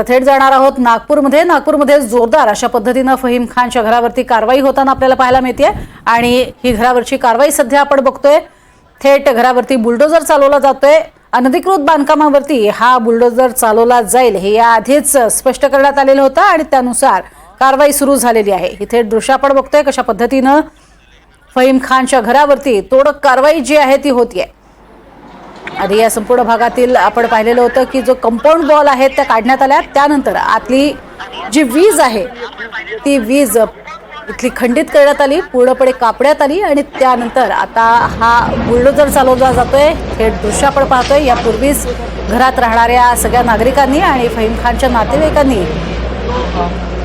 थेट जाणार आहोत नागपूरमध्ये जोरदार अशा पद्धतीने फहीम खानच्या घरावरती कारवाई होताना आपल्याला पाहायला मिळते आणि ही घरावरची कारवाई सध्या आपण बघतोय। थेट घरावरती बुलडोजर चालवला जातोय। अनधिकृत बांधकामावरती हा बुलडोजर चालवला जाईल हे याआधीच स्पष्ट करण्यात आलेलं होतं आणि त्यानुसार कारवाई सुरू झालेली आहे। ही थेट दृश्य आपण बघतोय कशा पद्धतीने फहीम खानच्या घरावरती तोडक कारवाई जी आहे ती होतीये। आधी या संपूर्ण भागातील आपण पाहिलेलं होतं की जो कंपाऊंड वॉल आहे त्या काढण्यात आल्या, त्यानंतर आतली जी वीज आहे ती वीज इथली खंडित करण्यात आली, पूर्णपणे कापण्यात आली आणि त्यानंतर आता हा बुलडोजर चालवला जातोय। थेट दृश्य आपण पाहतोय। यापूर्वीच घरात राहणाऱ्या सगळ्या नागरिकांनी आणि फहीम खानच्या नातेवाईकांनी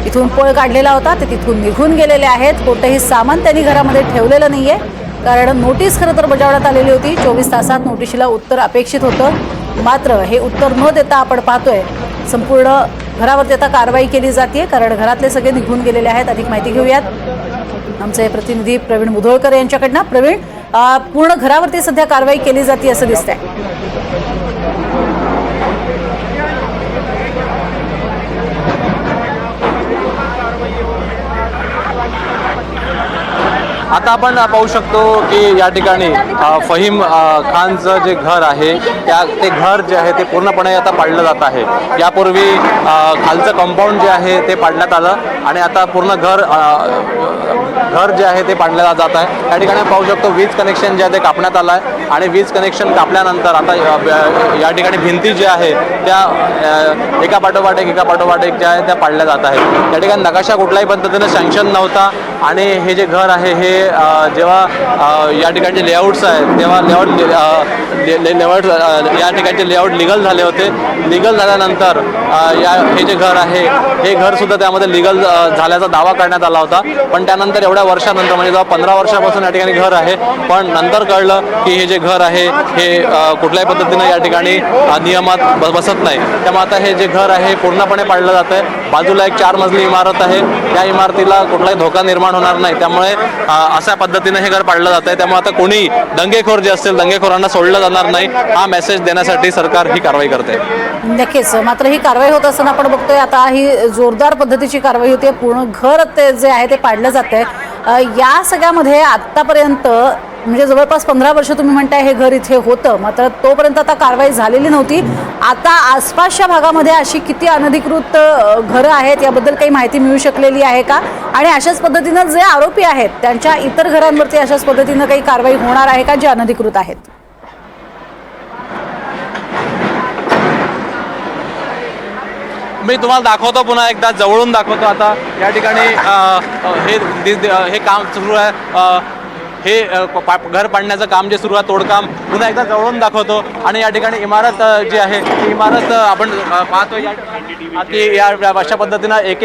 इथून पळ काढलेला होता, ते तिथून निघून गेलेले आहेत। कोणतेही सामान त्यांनी घरामध्ये ठेवलेलं नाहीये, कारण नोटीस खरं तर बजावण्यात आलेली होती। 24 तासात नोटिशीला उत्तर अपेक्षित होतं, मात्र हे उत्तर न देता आपण पाहतोय संपूर्ण घरावरती आता कारवाई केली जाते, कारण घरातले सगळे निघून गेलेले आहेत। अधिक माहिती घेऊयात आमचे प्रतिनिधी प्रवीण मुधोळकर यांच्याकडनं। प्रवीण, पूर्ण घरावरती सध्या कारवाई केली जाते असं दिसतंय। आता आपण पाहू शकतो की या ठिकाणी फहीम खानचं जे घर आहे ते घर जे आहे ते पूर्णपणे आता पाडलं जात आहे। यापूर्वी खालचं कंपाऊंड जे आहे ते पाडण्यात आलं आणि आता पूर्ण घर जे आहे ते पाडलं जात आहे। या ठिकाणी पाहू शकतो वीज कनेक्शन जे आहे ते कापण्यात आलं आहे आणि वीज कनेक्शन कापल्यानंतर आता या ठिकाणी भिंती ज्या आहे त्या एका पाठोपाठ एक ज्या आहे त्या पाडल्या जात आहेत। या ठिकाणी नकाशा कुठल्याही पद्धतीने सँक्शन नव्हता आणि हे जे घर आहे हे जेव्हा या ठिकाणचे लेआउट्स आहेत तेव्हा लेआउट या ठिकाणचे लेआउट लिगल झाले होते। लिगल झाल्यानंतर हे जे घर आहे हे घरसुद्धा त्यामध्ये लिगल झाल्याचा दावा करण्यात आला होता, पण त्यानंतर एवढ्या वर्षानंतर म्हणजे जेव्हा 15 वर्षापासून या ठिकाणी घर आहे, पण नंतर कळलं की हे जे घर आहे हे कुठल्याही पद्धतीने या ठिकाणी नियमात बसत नाही। त्यामुळे आता हे जे घर आहे पूर्णपणे पाडलं जात आहे। बाजूला एक 4 मजली इमारत आहे, त्या इमारतीला कुठलाही धोका निर्माण होणार नाही, त्यामुळे अशा पद्धतीने हे घर पाडलं जात आहे। त्यामुळे आता कोणी दंगेखोर जे असतील दंगेखोरांना सोडलं जाणार नाही, हा मेसेज देण्यासाठी सरकार ही कारवाई करते। नक्कीच, मात्र ही कारवाई होत असताना आपण बघतोय आता ही जोरदार पद्धतीची कारवाई होते। पूर्ण घर ते जे आहे ते पाडलं जातंय। या सगळ्यामध्ये आतापर्यंत म्हणजे जवळपास 15 वर्ष तुम्ही म्हणताय हे घर इथे होतं, मात्र तोपर्यंत आता कारवाई झालेली नव्हती। आता आसपासच्या भागामध्ये अशी किती अनधिकृत घरं आहेत याबद्दल काही माहिती मिळू शकलेली आहे का? आणि अशाच पद्धतीनं जे आरोपी आहेत त्यांच्या इतर घरांवरती अशाच पद्धतीनं काही कारवाई होणार आहे का जे अनधिकृत आहेत? मी तुम्हाला दाखवतो, पुन्हा एकदा जवळून दाखवतो। आता या ठिकाणी हे काम सुरू आहे, हे घर पाडण्याचं काम जे सुरू आहे तोडकाम पुन्हा एकदा जवळून दाखवतो। आणि या ठिकाणी इमारत जी आहे ती इमारत आपण पाहतो की या अशा पद्धतीनं एक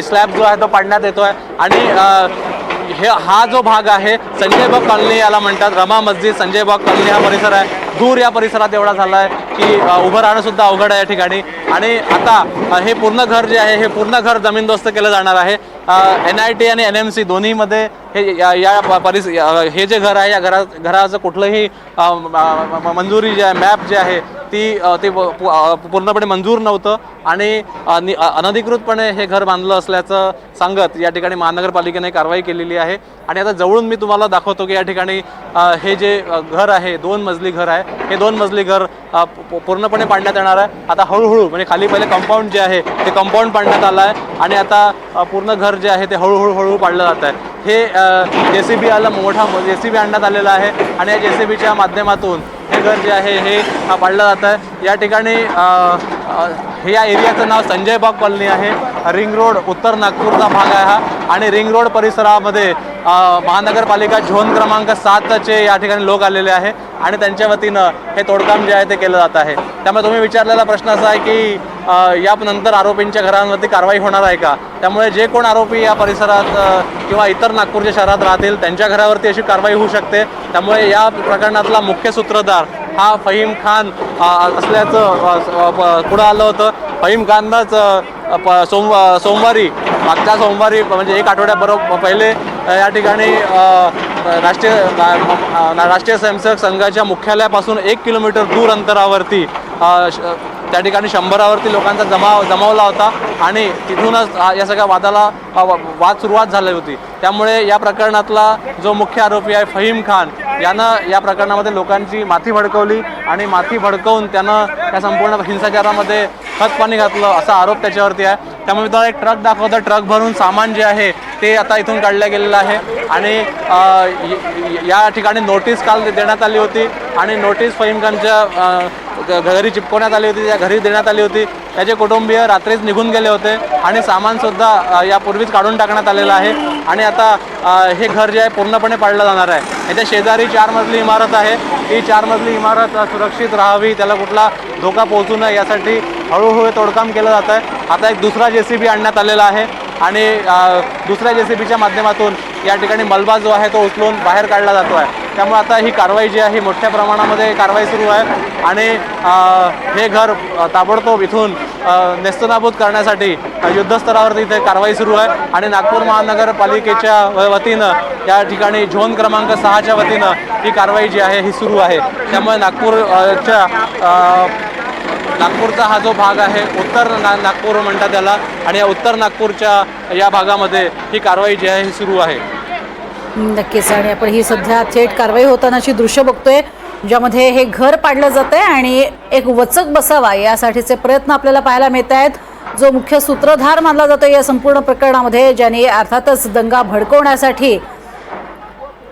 स्लॅब जो आहे तो पाडण्यात येतो आहे। आणि हा जो भाग आहे संजय बाग कॉलनी याला म्हणतात, रमा मस्जिद संजय बाग कॉलनी हा परिसर आहे। दूर या परिसरात एवढा झाला आहे की उभं राहणं सुद्धा अवघड आहे या ठिकाणी। आणि आता हे पूर्ण घर जे आहे हे पूर्ण घर जमीनदोस्त केलं जाणार आहे। NIT आणि NMC दोन्हीमध्ये हे जे घर आहे या घराचं कुठलंही मंजुरी जी आहे मॅप जे आहे ती पूर्णपणे मंजूर नव्हतं आणि अनधिकृतपणे हे घर बांधलं असल्याचं सांगत या ठिकाणी महानगरपालिकेने कारवाई केलेली आहे। आणि आता जवळून मी तुम्हाला दाखवतो की या ठिकाणी हे जे घर आहे 2 मजली घर आहे, हे 2 मजली घर पूर्णपणे पाडण्यात येणार आहे। आता हळूहळू म्हणजे खाली पहिले कंपाऊंड जे आहे ते कंपाऊंड पाडण्यात आलं आहे आणि आता पूर्ण घर जे आहे ते हळूहळू पाडलं जात आहे। हे JCB आला, मोठा JCB आणण्यात आलेला आहे आणि या JCBच्या माध्यमातून हे घर जे आहे हे पाडलं जात आहे। या ठिकाणी हे या एरियाचं नाव संजय बाग कॉलनी आहे। रिंग रोड उत्तर नागपूरचा भाग आहे हा आणि रिंग रोड परिसरामध्ये महानगरपालिका झोन क्रमांक 7चे या ठिकाणी लोक आलेले आहे आणि त्यांच्या वतीनं हे तोडकाम जे आहे ते केलं जात आहे। त्यामुळे तुम्ही विचारलेला प्रश्न असा आहे की यानंतर आरोपींच्या घरांवरती कारवाई होणार आहे का? त्यामुळे जे कोण आरोपी या परिसरात किंवा इतर नागपूरच्या शहरात राहतील त्यांच्या घरावरती अशी कारवाई होऊ शकते। त्यामुळे या प्रकरणातला मुख्य सूत्रधार हा फहीम खान असल्याचं पुढं आलं होतं। फहीम खाननंच मागच्या सोमवारी म्हणजे 1 आठवड्याबरोबर पहिले या ठिकाणी राष्ट्रीय स्वयंसेवक संघाच्या मुख्यालयापासून 1 किलोमीटर दूर अंतरावरती त्या ठिकाणी 100वरती लोकांचा जमावला होता आणि तिथूनच या सगळ्या वादाला वाद सुरुवात झाली होती। त्यामुळे या प्रकरणातला जो मुख्य आरोपी आहे फहीम खान यानं या प्रकरणामध्ये लोकांची माथी भडकवली आणि माथी भडकवून त्यानं या संपूर्ण हिंसाचारामध्ये खतपाणी घातलं असा आरोप त्याच्यावरती आहे। त्यामुळे मी तुम्हाला एक ट्रक दाखवतो, ट्रक भरून सामान जे आहे ते आता इथून काढलं गेलेलं आहे आणि या ठिकाणी नोटीस काल देण्यात आली होती आणि नोटीस फहीम खानच्या घरी चिपकवण्यात आली होती, त्या घरी देण्यात आली होती। त्याचे कुटुंबीय रात्रीच निघून गेले होते आणि सामानसुद्धा यापूर्वीच काढून टाकण्यात आलेलं आहे आणि आता हे घर जे आहे पूर्णपणे पाडलं जाणार आहे। याच्या शेजारी 4 मजली इमारत आहे, ही 4 मजली इमारत सुरक्षित राहावी, त्याला कुठला धोका पोहोचू नये यासाठी हळूहळू तोडकाम केलं जात आहे। आता एक दुसरा JCB आणण्यात आलेला आहे आणि दुसऱ्या JCBच्या माध्यमातून या ठिकाणी मलबा जो आहे तो उचलून बाहेर काढला जातो आहे। त्यामुळे आता ही कारवाई जी आहे मोठ्या प्रमाणामध्ये कारवाई सुरू आहे आणि हे घर ताबडतोब इथून नेस्तनाबूत करण्यासाठी युद्धस्तरावरती इथे कारवाई सुरू आहे आणि नागपूर महानगरपालिकेच्या वतीनं या ठिकाणी झोन क्रमांक 6च्या वतीनं ही कारवाई जी आहे ही सुरू आहे। त्यामुळे नागपूरचा हा जो भाग आहे उत्तर नागपूर म्हणतात त्याला आणि या उत्तर नागपूरच्या या भागामध्ये ही कारवाई जी आहे ही सुरू आहे। नक्कीच, आणि आपण ही सध्या थेट कारवाई होतानाची दृश्य बघतोय ज्यामध्ये हे घर पाडलं जात आहे आणि एक वचक बसावा यासाठीचे प्रयत्न आपल्याला पाहायला मिळत आहेत। जो मुख्य सूत्रधार मानला जातो या संपूर्ण प्रकरणामध्ये, ज्यांनी अर्थातच दंगा भडकवण्यासाठी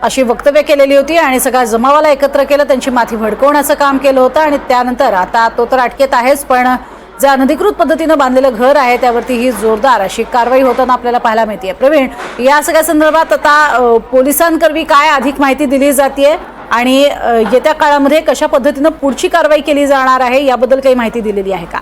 अशी वक्तव्य केलेली होती आणि सगळ्या जमावाला एकत्र केलं, त्यांची माथी भडकवण्याचं काम केलं होतं आणि त्यानंतर आता तो तर अटकेत आहेच, पण जे अनधिकृत पद्धतीनं बांधलेलं घर आहे त्यावरती ही जोरदार अशी कारवाई होताना आपल्याला पाहायला मिळते। प्रवीण, या सगळ्या संदर्भात आता पोलिसांकरवी काय अधिक माहिती दिली जाते आणि येत्या काळामध्ये कशा पद्धतीनं पुढची कारवाई केली जाणार आहे याबद्दल काही माहिती दिलेली आहे का?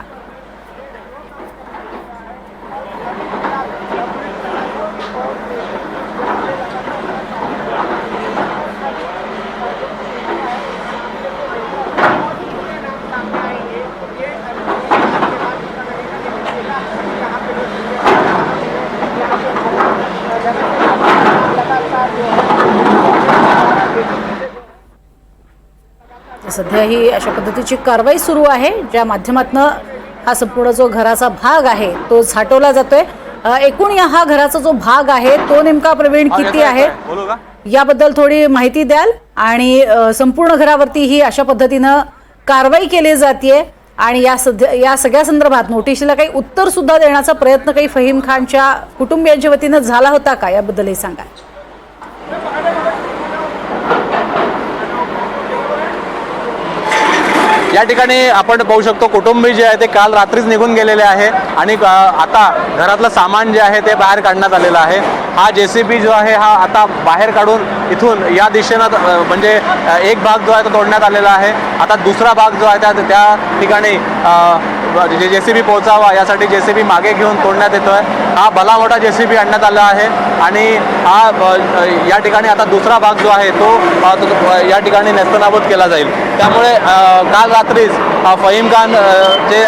सध्या ही अशा पद्धतीची कारवाई सुरू आहे ज्या माध्यमातून हा संपूर्ण जो घराचा भाग आहे तो झाटवला जातोय। एकूण हा घराचा जो भाग आहे तो नेमका प्रवीण किती आहे याबद्दल थोडी माहिती द्याल आणि संपूर्ण घरावरती ही अशा पद्धतीनं कारवाई केली जाते आणि या सगळ्या संदर्भात नोटीसला काही उत्तर सुद्धा देण्याचा प्रयत्न काही फहीम खानच्या कुटुंबियांच्या वतीनं झाला होता का याबद्दलही सांगा। या ठिकाणी आपण पाहू शकतो कुटुंबीय जे आहे ते काल रात्रीच निघून गेलेले आहे आणि आता घरातलं सामान जे आहे ते बाहेर काढण्यात आलेलं आहे। हा JCB जो आहे हा आता बाहेर काढून इथून या दिशेनं म्हणजे एक भाग जो आहे तो तोडण्यात आलेला आहे। आता दुसरा भाग जो आहे त्या ठिकाणी JCB पोहोचावा यासाठी JCB मागे घेऊन तोडण्यात येतोय। हा भला मोठा JCB आणण्यात आला आहे आणि हा या ठिकाणी आता दुसरा भाग जो आहे तो या ठिकाणी नेस्तनाबूत केला जाईल। त्यामुळे काल रात्रीच फहीम खान जे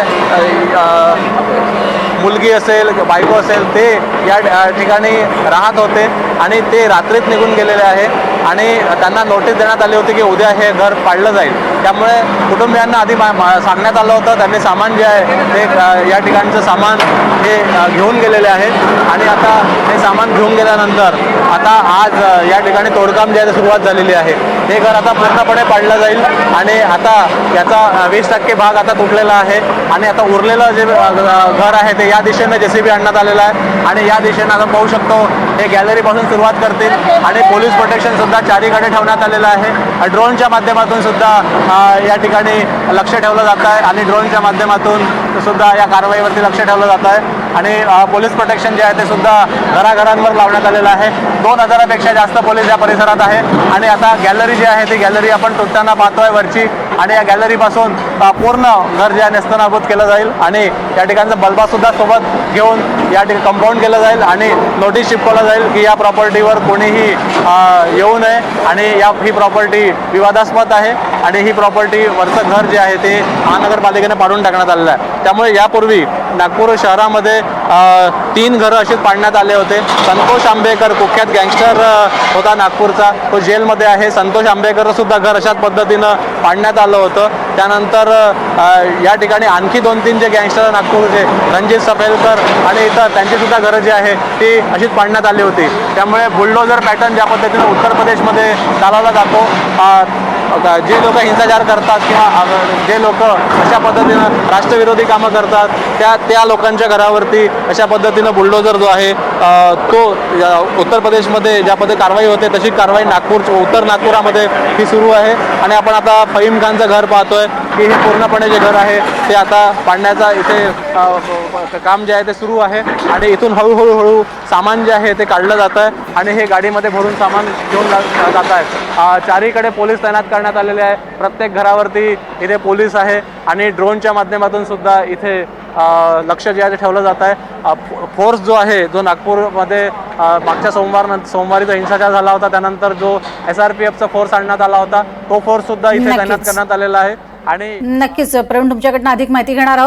मुलगी असेल बायको असेल ते या ठिकाणी राहत होते आणि ते रात्रीच निघून गेलेले आहे आणि त्यांना नोटीस देण्यात आली होती की उद्या हे घर पाडलं जाईल। त्यामुळे कुटुंबियांना आधी सांगण्यात आलं होतं, त्यांनी सामान जे आहे ते या ठिकाणचं सामान हे घेऊन गेलेले आहेत आणि आता हे सामान घेऊन गेल्यानंतर आता आज या ठिकाणी तोडकाम जे आहे सुरुवात झालेली आहे। हे घर आता पूर्णपणे पाडलं जाईल आणि आता याचा 20% भाग आता तुटलेला आहे आणि आता उरलेलं जे घर आहे ते या दिशेनं JCB आणण्यात आलेलं आहे आणि या दिशेनं आपण पाहू शकतो हे गॅलरीपासून सुरुवात करतील आणि पोलीस प्रोटेक्शन सुद्धा चारीकडे ठेवण्यात आलेलं आहे। ड्रोनच्या माध्यमातून सुद्धा या ठिकाणी लक्ष ठेवलं जात आहे आणि ड्रोनच्या माध्यमातून सुद्धा या कारवाईवरती लक्ष ठेवलं जात आहे आणि पोलीस प्रोटेक्शन जे आहे ते सुद्धा घराघरांवर लावण्यात आलेलं आहे। 2000पेक्षा जास्त पोलीस या परिसरात आहे आणि आता गॅलरी जी आहे ती गॅलरी आपण तुटताना पाहतोय वरची आणि या गॅलरीपासून पूर्ण घर जे आहे नेस्तनाबूत केलं जाईल आणि या ठिकाणचा बल्बा सुद्धा सोबत घेऊन या ठिकाणी कंपाऊंड केलं जाईल आणि नोटीस चिपकवलं जाईल की या प्रॉपर्टीवर कोणीही येऊ नये आणि ही प्रॉपर्टी विवादास्पद आहे आणि ही प्रॉपर्टी वरचं घर जे आहे ते महानगरपालिकेने पाडून टाकण्यात आलेलं आहे। त्यामुळे यापूर्वी नागपूर शहरामध्ये 3 घरं अशीच पाडण्यात आले होते. संतोष आंबेकर कुख्यात गँगस्टर होता नागपूरचा, तो जेलमध्ये आहे. संतोष आंबेकर सुद्धा घर अशाच पद्धतीनं पाडण्यात आलं होतं. त्यानंतर या ठिकाणी आणखी 2-3 जे गँगस्टर नागपूरचे, रणजित सफेलकर आणि इतर, त्यांची सुद्धा घरं जी आहे ती अशीच पाडण्यात आली होती. त्यामुळे बुलडोझर पॅटर्न ज्या पद्धतीनं उत्तर प्रदेशमध्ये चालवला जातो, जे लोक हिंसाचार करतात किंवा जे लोक अशा पद्धतीनं राष्ट्रविरोधी कामं करतात त्या लोकांच्या घरावरती अशा पद्धतीनं बुलडोझर जो आहे तो उत्तर प्रदेशमध्ये ज्या पद्धती कारवाई होते तशी कारवाई उत्तर नागपुरामध्ये ही सुरू आहे. आणि आपण आता फहीम खानचं घर पाहतोय की हे पूर्णपणे जे घर आहे ते आता पाडण्याचा इथे काम जे आहे ते सुरू आहे. आणि इथून हळूहळू सामान जे आहे ते काढलं जातं आहे आणि हे गाडीमध्ये भरून सामान घेऊन जात आहेत. चारीकडे पोलीस तैनात करण्यात आलेले आहे. प्रत्येक घरावरती इथे पोलीस आहे आणि ड्रोनच्या माध्यमातून सुद्धा इथे लक्ष जे आहे ते ठेवलं जात आहे. फोर्स जो आहे, जो नागपूरमध्ये मागच्या सोमवारी जो हिंसाचार झाला होता त्यानंतर जो SRPFचा फोर्स आणण्यात आला होता, तो फोर्स सुद्धा इथे तैनात करण्यात आलेला आहे. आणि नक्कीच प्रवीण, तुमच्याकडनं अधिक माहिती घेणार आहोत.